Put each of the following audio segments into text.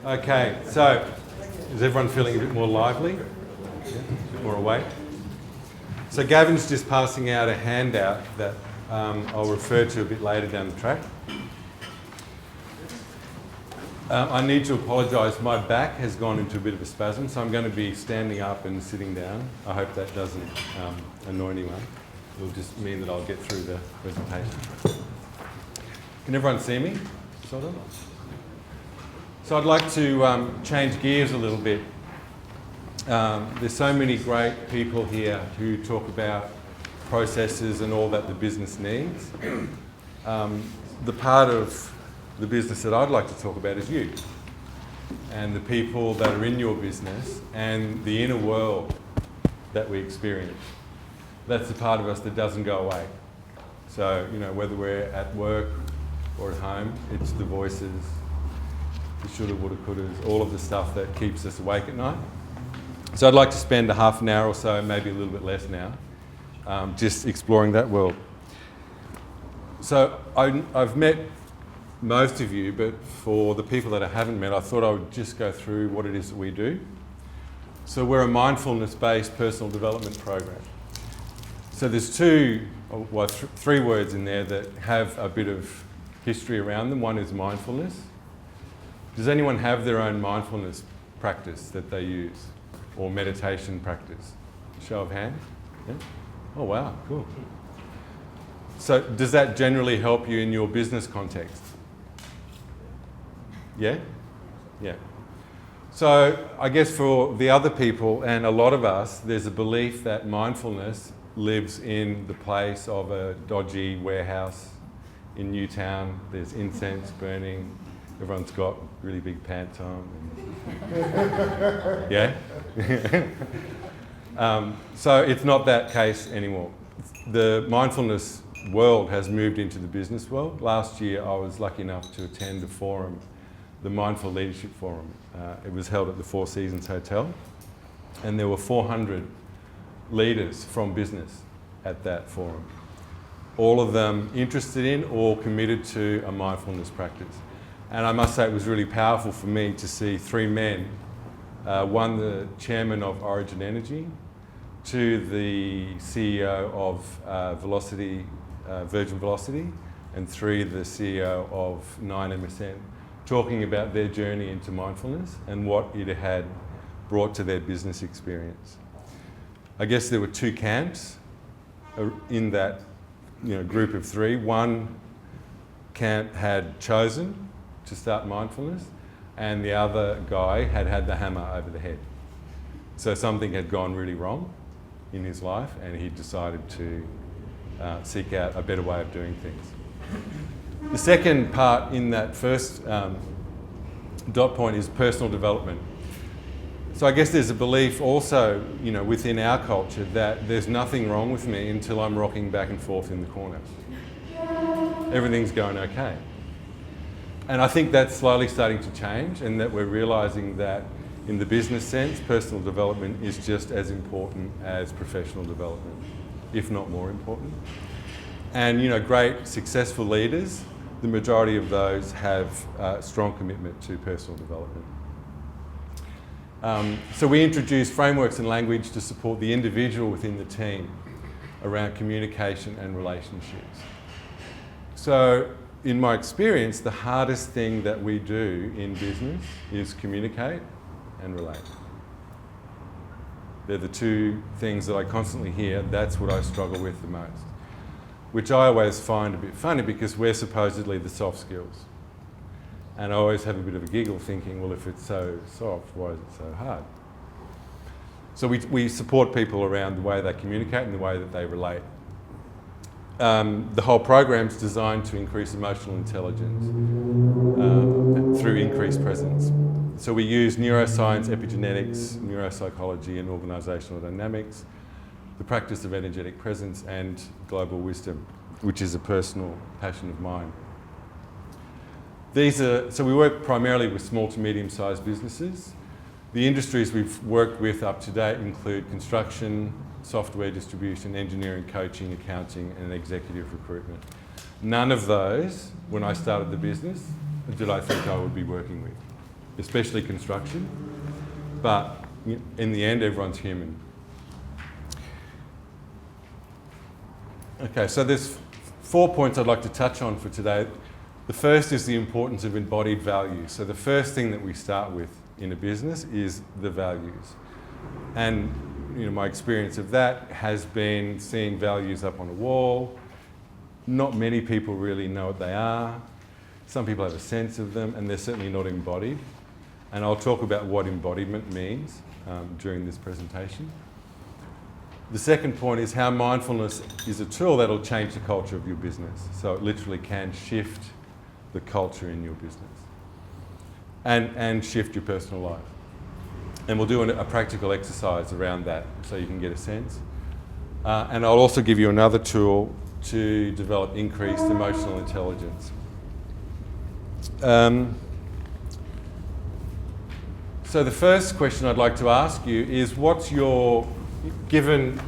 Okay, so is everyone feeling a bit more lively? Yeah, a bit more awake? So Gavin's just passing out a handout that I'll refer to a bit later down the track. I need to apologise, my back has gone into a bit of a spasm, so I'm going to be standing up and sitting down. I hope that doesn't annoy anyone. It'll just mean that I'll get through the presentation. Can everyone see me? Sort of? So I'd like to change gears a little bit. There's so many great people here who talk about processes and all that the business needs. The part of the business that I'd like to talk about is you and the people that are in your business and the inner world that we experience. That's the part of us that doesn't go away. So, you know, whether we're at work or at home, it's the voices, the shoulda, woulda, couldas, all of the stuff that keeps us awake at night. So I'd like to spend a half an hour or so, maybe a little bit less now, just exploring that world. So I've met most of you, but for the people that I haven't met, I thought I would just go through what it is that we do. So we're a mindfulness-based personal development program. So there's three words in there that have a bit of history around them. One is mindfulness. Does anyone have their own mindfulness practice that they use, or meditation practice? Show of hands? Yeah? Oh wow, cool. So does that generally help you in your business context? Yeah? Yeah. So I guess for the other people and a lot of us, there's a belief that mindfulness lives in the place of a dodgy warehouse in Newtown. There's incense burning. Everyone's got really big pants on. Yeah? So it's not that case anymore. The mindfulness world has moved into the business world. Last year I was lucky enough to attend a forum, the Mindful Leadership Forum. It was held at the Four Seasons Hotel, and there were 400 leaders from business at that forum. All of them interested in or committed to a mindfulness practice. And I must say it was really powerful for me to see three men, one the chairman of Origin Energy, two the CEO of Virgin Velocity, and three the CEO of 9MSN, talking about their journey into mindfulness and what it had brought to their business experience. I guess there were two camps in that group of three. One camp had chosen to start mindfulness, and the other guy had the hammer over the head. So something had gone really wrong in his life, and he decided to seek out a better way of doing things. The second part in that first dot point is personal development. So I guess there's a belief also, within our culture that there's nothing wrong with me until I'm rocking back and forth in the corner. Everything's going okay. And I think that's slowly starting to change, and that we're realising that in the business sense, personal development is just as important as professional development, if not more important. And great successful leaders, the majority of those have strong commitment to personal development. So we introduce frameworks and language to support the individual within the team around communication and relationships. So in my experience, the hardest thing that we do in business is communicate and relate. They're the two things that I constantly hear. That's what I struggle with the most, which I always find a bit funny because we're supposedly the soft skills. And I always have a bit of a giggle thinking, well, if it's so soft, why is it so hard? So we support people around the way they communicate and the way that they relate. The whole program's designed to increase emotional intelligence through increased presence. So we use neuroscience, epigenetics, neuropsychology and organisational dynamics, the practice of energetic presence and global wisdom, which is a personal passion of mine. So we work primarily with small to medium-sized businesses. The industries we've worked with up to date include construction, software distribution, engineering, coaching, accounting, and executive recruitment. None of those, when I started the business, did I think I would be working with. especially construction. But in the end, everyone's human. Okay, so there's 4 points I'd like to touch on for today. The first is the importance of embodied values. So the first thing that we start with in a business is the values. And my experience of that has been seeing values up on a wall. Not many people really know what they are. Some people have a sense of them, and they're certainly not embodied. And I'll talk about what embodiment means during this presentation. The second point is how mindfulness is a tool that'll change the culture of your business. So it literally can shift the culture in your business and shift your personal life. And we'll do a practical exercise around that so you can get a sense. And I'll also give you another tool to develop increased emotional intelligence. So the first question I'd like to ask you is, what's your, given,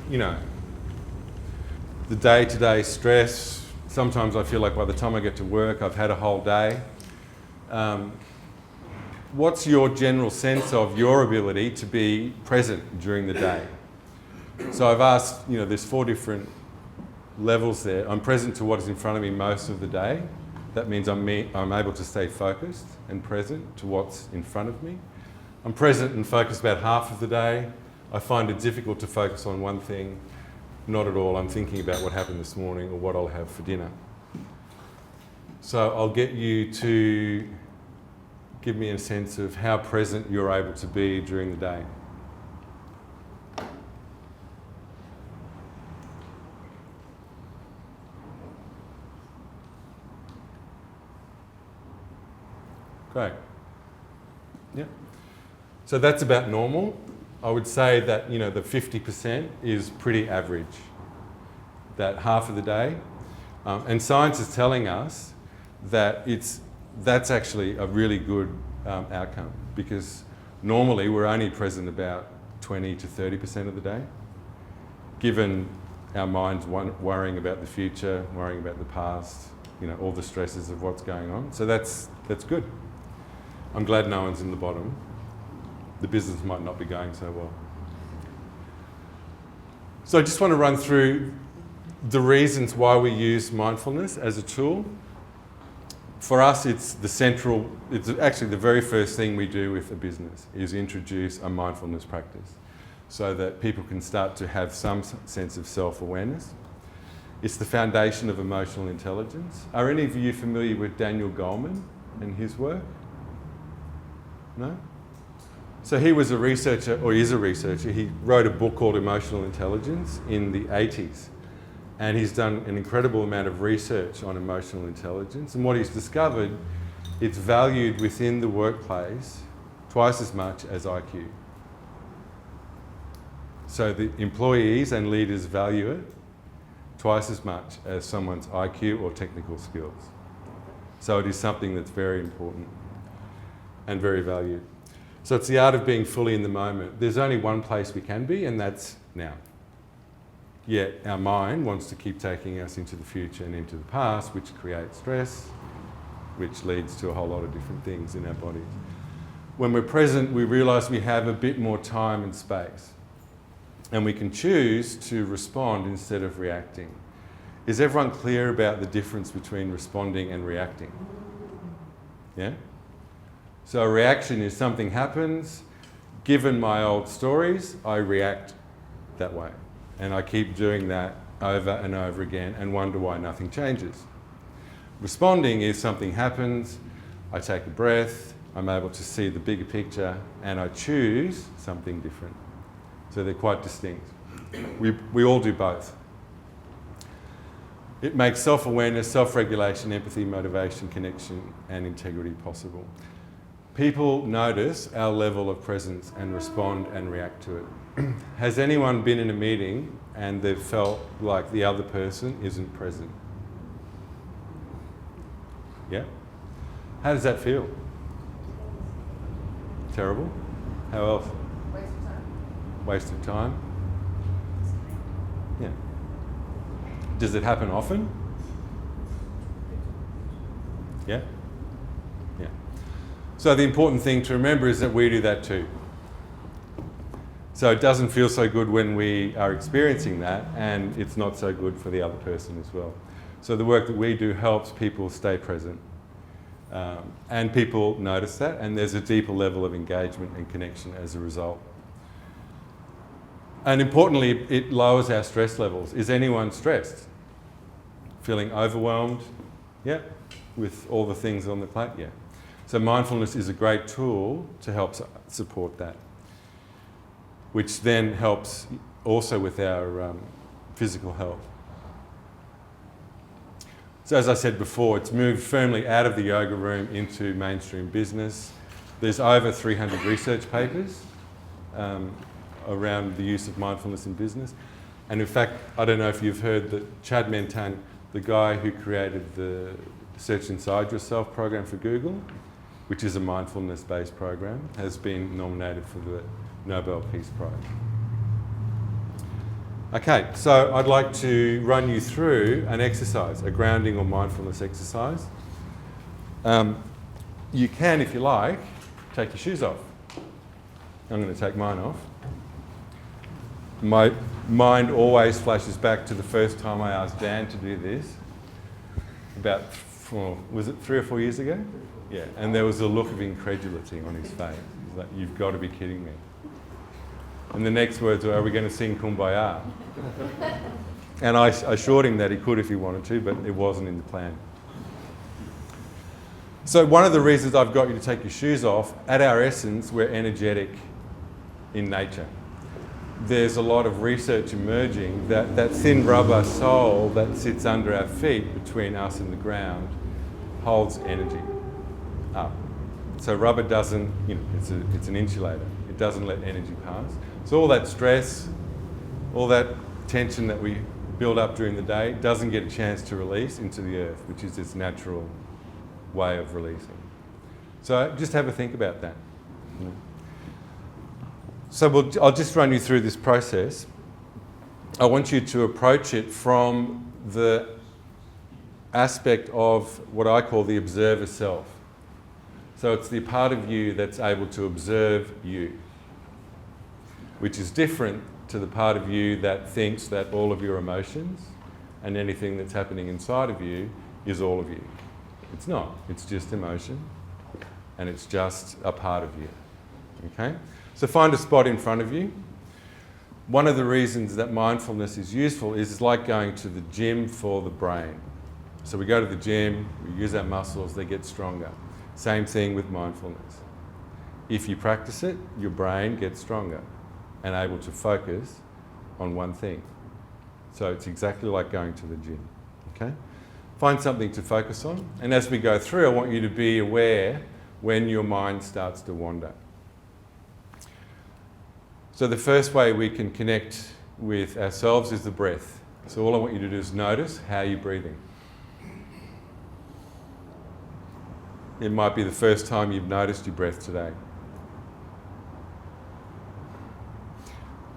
the day-to-day stress, sometimes I feel like by the time I get to work, I've had a whole day. What's your general sense of your ability to be present during the day? So I've asked, there's 4 different levels there. I'm present to what is in front of me most of the day. That means I'm able to stay focused and present to what's in front of me. I'm present and focused about half of the day. I find it difficult to focus on one thing. Not at all. I'm thinking about what happened this morning or what I'll have for dinner. So I'll get you to give me a sense of how present you're able to be during the day. Great. Yeah. So that's about normal. I would say that, the 50% is pretty average, that half of the day. And science is telling us that that's actually a really good outcome, because normally we're only present about 20 to 30% of the day, given our minds worrying about the future, worrying about the past, all the stresses of what's going on. So that's good. I'm glad no one's in the bottom. The business might not be going so well. So I just want to run through the reasons why we use mindfulness as a tool. For us, it's actually the very first thing we do with a business is introduce a mindfulness practice so that people can start to have some sense of self-awareness. It's the foundation of emotional intelligence. Are any of you familiar with Daniel Goleman and his work? No? So he was a researcher, or is a researcher. He wrote a book called Emotional Intelligence in the 80s. And he's done an incredible amount of research on emotional intelligence. And what he's discovered, it's valued within the workplace twice as much as IQ. So the employees and leaders value it twice as much as someone's IQ or technical skills. So it is something that's very important and very valued. So it's the art of being fully in the moment. There's only one place we can be, and that's now. Yet our mind wants to keep taking us into the future and into the past, which creates stress, which leads to a whole lot of different things in our bodies. When we're present, we realise we have a bit more time and space, and we can choose to respond instead of reacting. Is everyone clear about the difference between responding and reacting? Yeah? So a reaction is something happens, given my old stories, I react that way. And I keep doing that over and over again and wonder why nothing changes. Responding is something happens, I take a breath, I'm able to see the bigger picture, and I choose something different. So they're quite distinct. We all do both. It makes self-awareness, self-regulation, empathy, motivation, connection, and integrity possible. People notice our level of presence and respond and react to it. Has anyone been in a meeting and they've felt like the other person isn't present? Yeah? How does that feel? Terrible? How else? Waste of time. Waste of time? Yeah. Does it happen often? Yeah? Yeah. So the important thing to remember is that we do that too. So it doesn't feel so good when we are experiencing that, and it's not so good for the other person as well. So the work that we do helps people stay present. And people notice that, and there's a deeper level of engagement and connection as a result. And importantly, it lowers our stress levels. Is anyone stressed? Feeling overwhelmed? Yeah. With all the things on the plate? Yeah. So mindfulness is a great tool to help support that, which then helps also with our physical health. So as I said before, it's moved firmly out of the yoga room into mainstream business. There's over 300 research papers around the use of mindfulness in business. And in fact, I don't know if you've heard that Chad Mentan, the guy who created the Search Inside Yourself program for Google, which is a mindfulness-based program, has been nominated for the Nobel Peace Prize. Okay, so I'd like to run you through an exercise, a grounding or mindfulness exercise. You can, if you like, take your shoes off. I'm going to take mine off. My mind always flashes back to the first time I asked Dan to do this, about, was it 3 or 4 years ago? Yeah, and there was a look of incredulity on his face. He's like, you've got to be kidding me. And the next words were, are we going to sing Kumbaya? And I assured him that he could if he wanted to, but it wasn't in the plan. So one of the reasons I've got you to take your shoes off, at our essence, we're energetic in nature. There's a lot of research emerging that that thin rubber sole that sits under our feet between us and the ground holds energy up. So rubber doesn't, it's an insulator. It doesn't let energy pass. So all that stress, all that tension that we build up during the day doesn't get a chance to release into the earth, which is its natural way of releasing. So just have a think about that. So I'll just run you through this process. I want you to approach it from the aspect of what I call the observer self. So it's the part of you that's able to observe you, which is different to the part of you that thinks that all of your emotions and anything that's happening inside of you is all of you. It's not. It's just emotion, and it's just a part of you. Okay? So find a spot in front of you. One of the reasons that mindfulness is useful is it's like going to the gym for the brain. So we go to the gym, we use our muscles, they get stronger. Same thing with mindfulness. If you practice it, your brain gets stronger and able to focus on one thing. So it's exactly like going to the gym. Okay? Find something to focus on, and as we go through, I want you to be aware when your mind starts to wander. So the first way we can connect with ourselves is the breath. So all I want you to do is notice how you're breathing. It might be the first time you've noticed your breath today.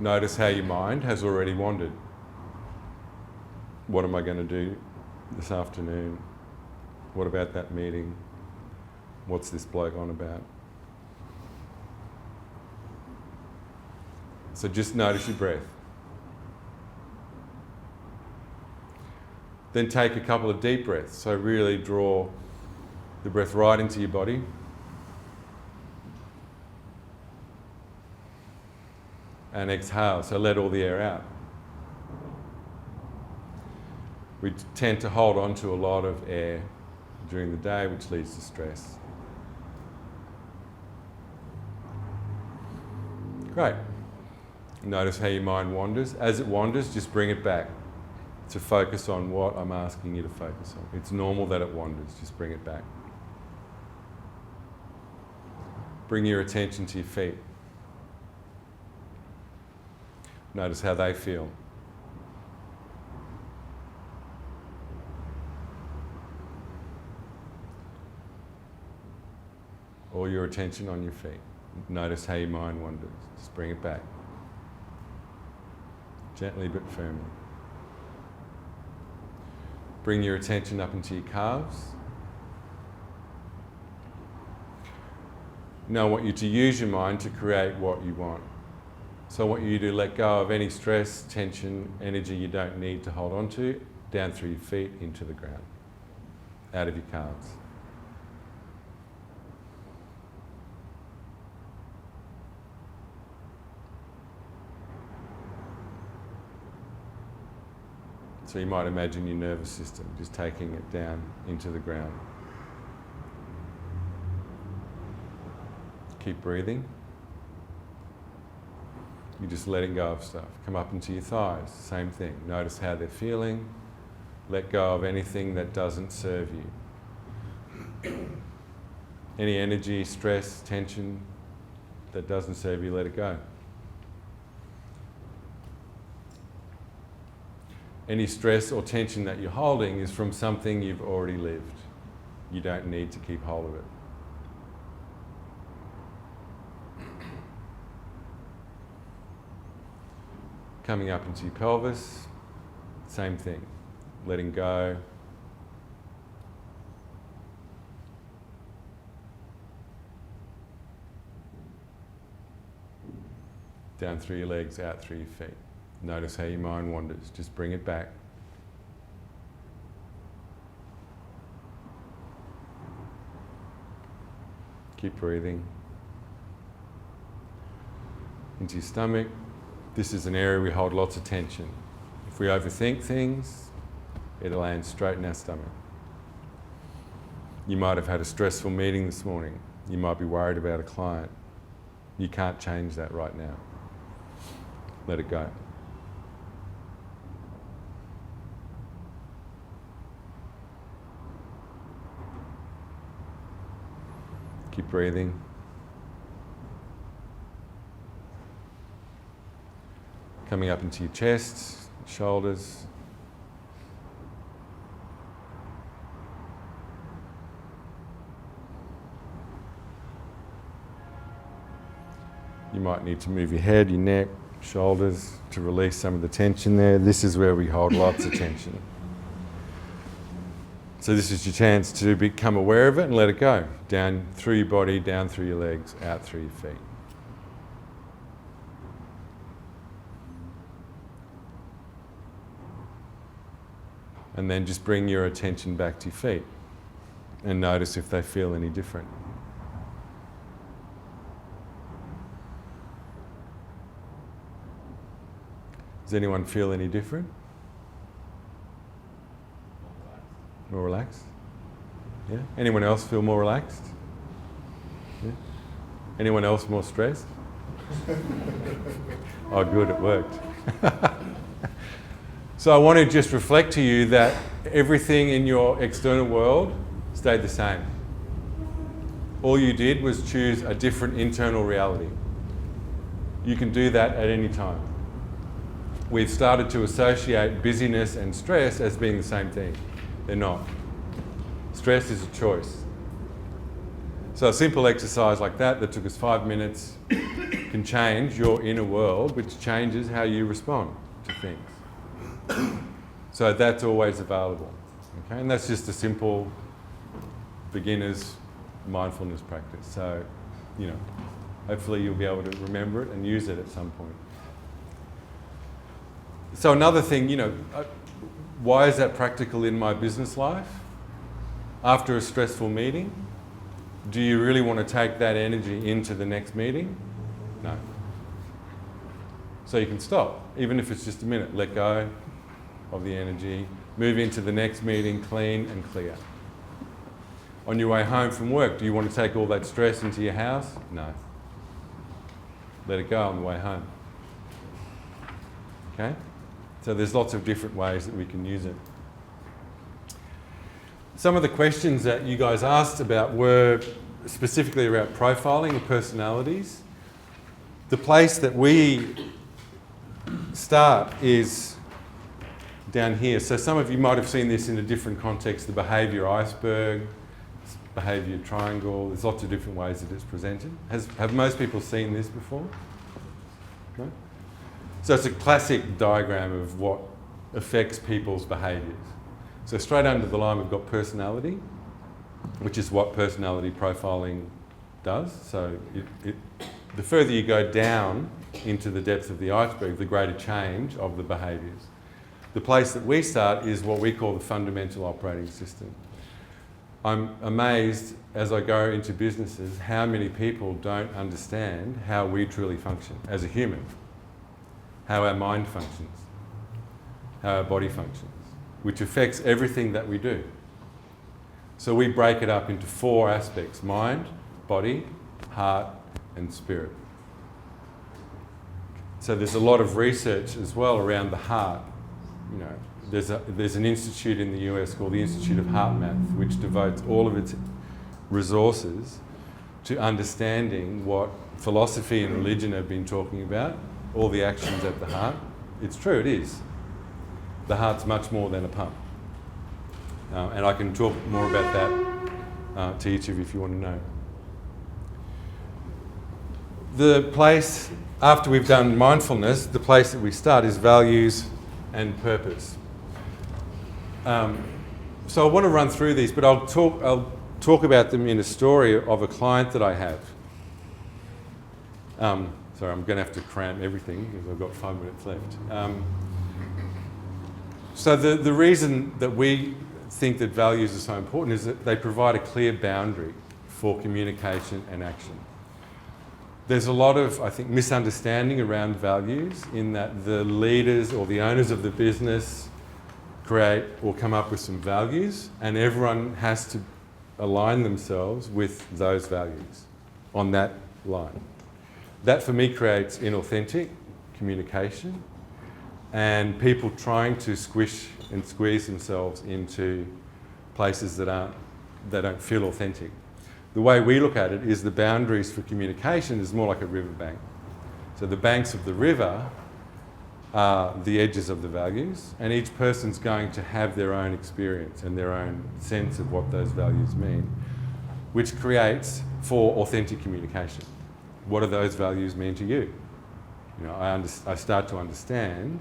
Notice how your mind has already wandered. What am I going to do this afternoon? What about that meeting? What's this bloke on about? So just notice your breath. Then take a couple of deep breaths. So really draw the breath right into your body. And exhale, so let all the air out. We tend to hold on to a lot of air during the day, which leads to stress. Great. Notice how your mind wanders. As it wanders, just bring it back to focus on what I'm asking you to focus on. It's normal that it wanders, just bring it back. Bring your attention to your feet. Notice how they feel. All your attention on your feet. Notice how your mind wanders. Just bring it back. Gently but firmly. Bring your attention up into your calves. Now I want you to use your mind to create what you want. So I want you to let go of any stress, tension, energy you don't need to hold on to, down through your feet into the ground, out of your calves. So you might imagine your nervous system just taking it down into the ground. Keep breathing. You're just letting go of stuff. Come up into your thighs, same thing. Notice how they're feeling. Let go of anything that doesn't serve you. Any energy, stress, tension that doesn't serve you, let it go. Any stress or tension that you're holding is from something you've already lived. You don't need to keep hold of it. Coming up into your pelvis, same thing. Letting go. Down through your legs, out through your feet. Notice how your mind wanders. Just bring it back. Keep breathing. Into your stomach. This is an area we hold lots of tension. If we overthink things, it'll land straight in our stomach. You might have had a stressful meeting this morning. You might be worried about a client. You can't change that right now. Let it go. Keep breathing. Coming up into your chest, shoulders. You might need to move your head, your neck, shoulders to release some of the tension there. This is where we hold lots of tension. So this is your chance to become aware of it and let it go. Down through your body, down through your legs, out through your feet. And then just bring your attention back to your feet and notice if they feel any different. Does anyone feel any different? More relaxed? Yeah? Anyone else feel more relaxed? Yeah? Anyone else more stressed? Oh, good, it worked. So I want to just reflect to you that everything in your external world stayed the same. All you did was choose a different internal reality. You can do that at any time. We've started to associate busyness and stress as being the same thing. They're not. Stress is a choice. So a simple exercise like that took us 5 minutes can change your inner world, which changes how you respond to things. So that's always available. Okay? And that's just a simple beginner's mindfulness practice. So, hopefully you'll be able to remember it and use it at some point. So another thing, why is that practical in my business life? After a stressful meeting, do you really want to take that energy into the next meeting? No. So you can stop, even if it's just a minute. Let go of the energy, move into the next meeting clean and clear. On your way home from work, do you want to take all that stress into your house? No. Let it go on the way home. Okay? So there's lots of different ways that we can use it. Some of the questions that you guys asked about were specifically about profiling and personalities. The place that we start is down here. So some of you might have seen this in a different context, the behaviour iceberg, behaviour triangle. There's lots of different ways that it's presented. Have most people seen this before? No? So it's a classic diagram of what affects people's behaviours. So straight under the line we've got personality, which is what personality profiling does. So the further you go down into the depth of the iceberg, the greater change of the behaviours. The place that we start is what we call the fundamental operating system. I'm amazed as I go into businesses how many people don't understand how we truly function as a human, how our mind functions, how our body functions, which affects everything that we do. So we break it up into 4 aspects: mind, body, heart, and spirit. So there's a lot of research as well around the heart. You know, there's an institute in the US called the Institute of Heart Math, which devotes all of its resources to understanding what philosophy and religion have been talking about, all the actions at the heart. It's true, it is. The heart's much more than a pump. And I can talk more about that to each of you if you want to know. The place, after we've done mindfulness, the place that we start is values and purpose. So I want to run through these, but I'll talk about them in a story of a client that I have. Sorry, I'm going to have to cram everything because I've got 5 minutes left. So the reason that we think that values are so important is that they provide a clear boundary for communication and action. There's a lot of, I think, misunderstanding around values in that the leaders or the owners of the business create or come up with some values and everyone has to align themselves with those values on that line. That for me creates inauthentic communication and people trying to squish and squeeze themselves into places that don't feel authentic. The way we look at it is the boundaries for communication is more like a riverbank. So the banks of the river are the edges of the values, and each person's going to have their own experience and their own sense of what those values mean, which creates for authentic communication. What do those values mean to you? You know, I start to understand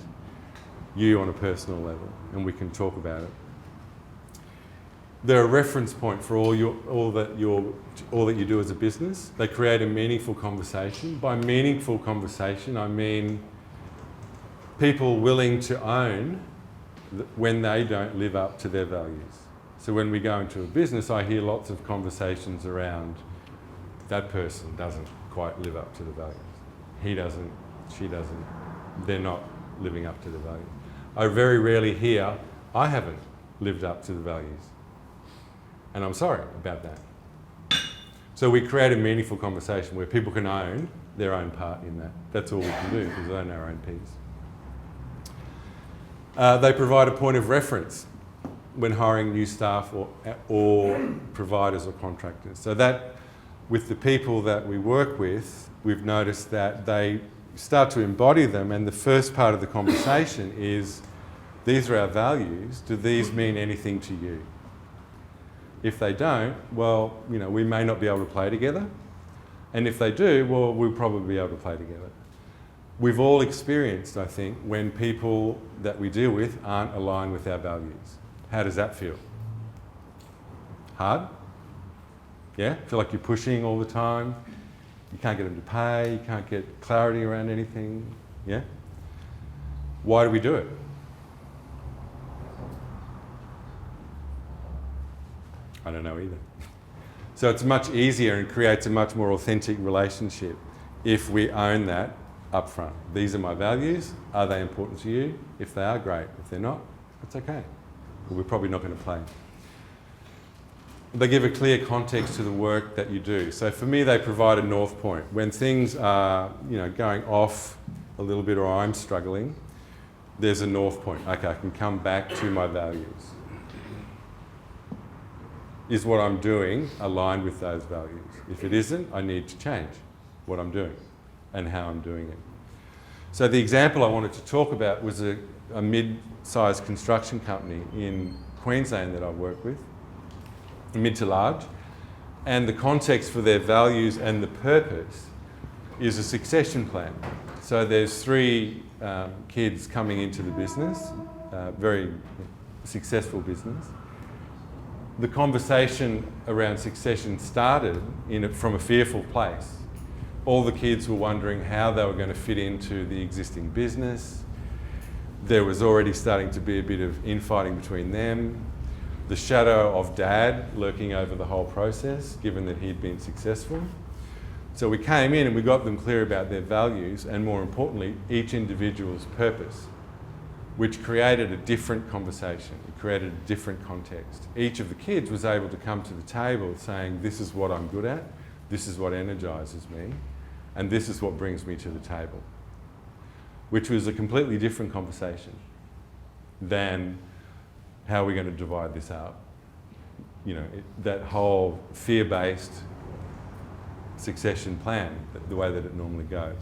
you on a personal level, and we can talk about it. They're a reference point for all that you do as a business. They create a meaningful conversation. By meaningful conversation, I mean people willing to own when they don't live up to their values. So when we go into a business, I hear lots of conversations around that person doesn't quite live up to the values. He doesn't, she doesn't, they're not living up to the values. I very rarely hear, I haven't lived up to the values. And I'm sorry about that. So we create a meaningful conversation where people can own their own part in that. That's all we can do, is own our own piece. They provide a point of reference when hiring new staff or providers or contractors. So that, with the people that we work with, we've noticed that they start to embody them, and the first part of the conversation is, these are our values, do these mean anything to you? If they don't, well, you know, we may not be able to play together. And if they do, well, we'll probably be able to play together. We've all experienced, I think, when people that we deal with aren't aligned with our values. How does that feel? Hard? Yeah? Feel like you're pushing all the time? You can't get them to pay, you can't get clarity around anything? Yeah? Why do we do it? I don't know either. So it's much easier and creates a much more authentic relationship if we own that up front. These are my values. Are they important to you? If they are, great. If they're not, it's okay. Well, we're probably not going to play. They give a clear context to the work that you do. So for me, they provide a north point. When things are, you know, going off a little bit or I'm struggling, there's a north point. Okay, I can come back to my values. Is what I'm doing aligned with those values? If it isn't, I need to change what I'm doing and how I'm doing it. So the example I wanted to talk about was a mid-sized construction company in Queensland that I work with, mid to large, and the context for their values and the purpose is a succession plan. So there's 3 kids coming into the business, very successful business. the conversation around succession started from a fearful place. All the kids were wondering how they were going to fit into the existing business. There was already starting to be a bit of infighting between them. The shadow of Dad lurking over the whole process, given that he'd been successful. So we came in and we got them clear about their values and, more importantly, each individual's purpose, which created a different conversation. It created a different context. Each of the kids was able to come to the table saying, this is what I'm good at, this is what energises me, and this is what brings me to the table, which was a completely different conversation than how we're going to divide this up. You know, that whole fear-based succession plan, the way that it normally goes.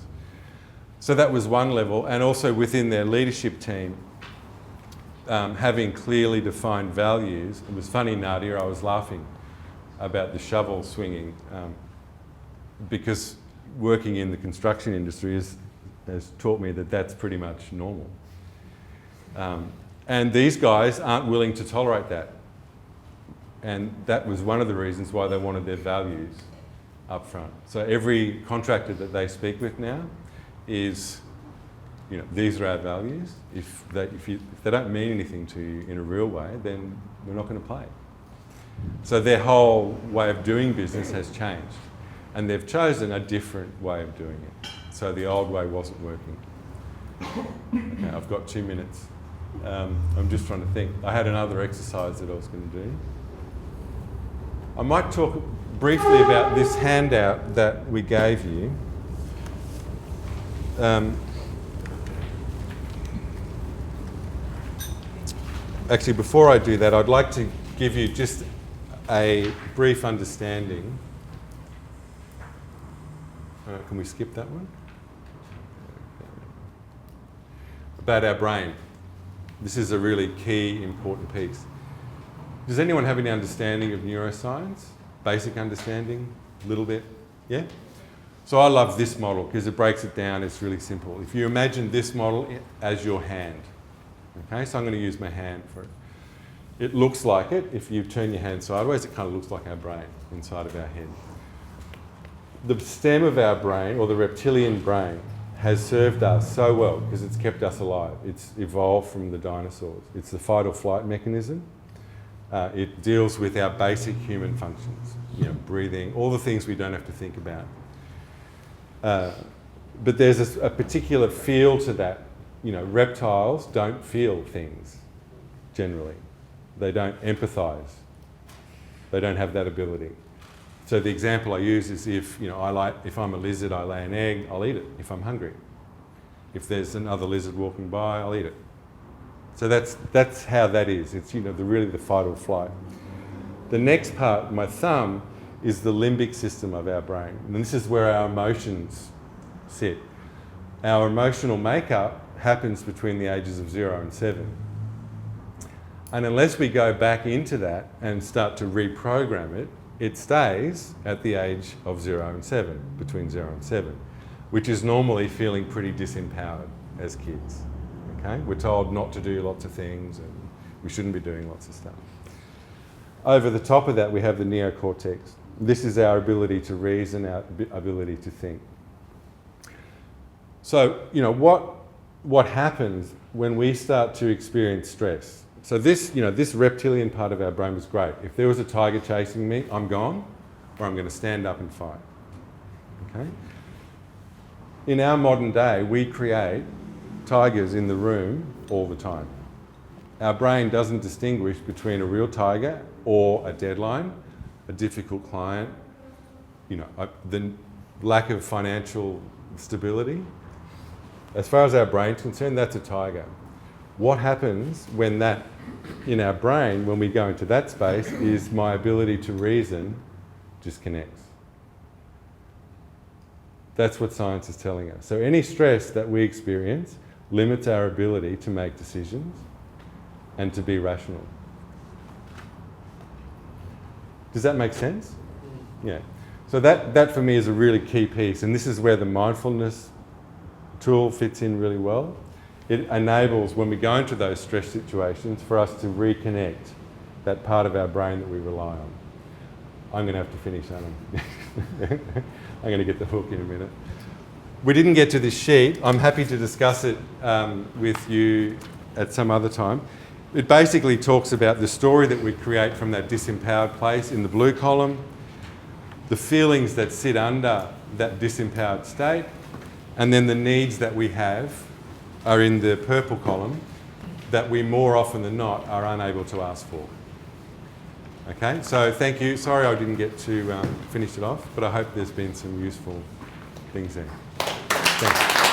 So that was one level, and also within their leadership team, having clearly defined values. It was funny, Nadia, I was laughing about the shovel swinging because working in the construction industry has taught me that that's pretty much normal. And these guys aren't willing to tolerate that. And that was one of the reasons why they wanted their values up front. So every contractor that they speak with now is, you know, these are our values. If they don't mean anything to you in a real way, then we're not going to play. So their whole way of doing business has changed. And they've chosen a different way of doing it. So the old way wasn't working. Okay, I've got 2 minutes. I'm just trying to think. I had another exercise that I was going to do. I might talk briefly about this handout that we gave you. Actually, before I do that, I'd like to give you just a brief understanding. Can we skip that one? About our brain. This is a really key, important piece. Does anyone have any understanding of neuroscience? Basic understanding? A little bit? Yeah? So I love this model because it breaks it down. It's really simple. If you imagine this model as your hand, okay? So I'm going to use my hand for it. It looks like it. If you turn your hand sideways, it kind of looks like our brain inside of our head. The stem of our brain, or the reptilian brain, has served us so well because it's kept us alive. It's evolved from the dinosaurs. It's the fight or flight mechanism. It deals with our basic human functions, you know, breathing, all the things we don't have to think about. But there's a particular feel to that. You know, reptiles don't feel things, generally. They don't empathise. They don't have that ability. So the example I use is if I'm a lizard, I lay an egg, I'll eat it if I'm hungry. If there's another lizard walking by, I'll eat it. So that's how that is. It's, you know, really the fight or flight. The next part, my thumb, is the limbic system of our brain. And this is where our emotions sit. Our emotional makeup happens between the ages of 0 and 7. And unless we go back into that and start to reprogram it, it stays at the age of 0 and 7, between 0 and 7, which is normally feeling pretty disempowered as kids. Okay? We're told not to do lots of things and we shouldn't be doing lots of stuff. Over the top of that, we have the neocortex. This is our ability to reason, our ability to think. So, you know, what happens when we start to experience stress? So this, you know, this reptilian part of our brain was great. If there was a tiger chasing me, I'm gone, or I'm going to stand up and fight. Okay? In our modern day, we create tigers in the room all the time. Our brain doesn't distinguish between a real tiger or a deadline, a difficult client, you know, the lack of financial stability. As far as our brain's concerned, that's a tiger. What happens when that, in our brain, when we go into that space, is my ability to reason disconnects. That's what science is telling us. So any stress that we experience limits our ability to make decisions and to be rational. Does that make sense? Yeah. So that for me is a really key piece, and this is where the mindfulness tool fits in really well. It enables, when we go into those stress situations, for us to reconnect that part of our brain that we rely on. I'm going to have to finish, aren't I? I'm going to get the hook in a minute. We didn't get to this sheet. I'm happy to discuss it with you at some other time. It basically talks about the story that we create from that disempowered place in the blue column, the feelings that sit under that disempowered state, and then the needs that we have are in the purple column that we more often than not are unable to ask for. Okay, so thank you. Sorry I didn't get to finish it off, but I hope there's been some useful things there. Thanks.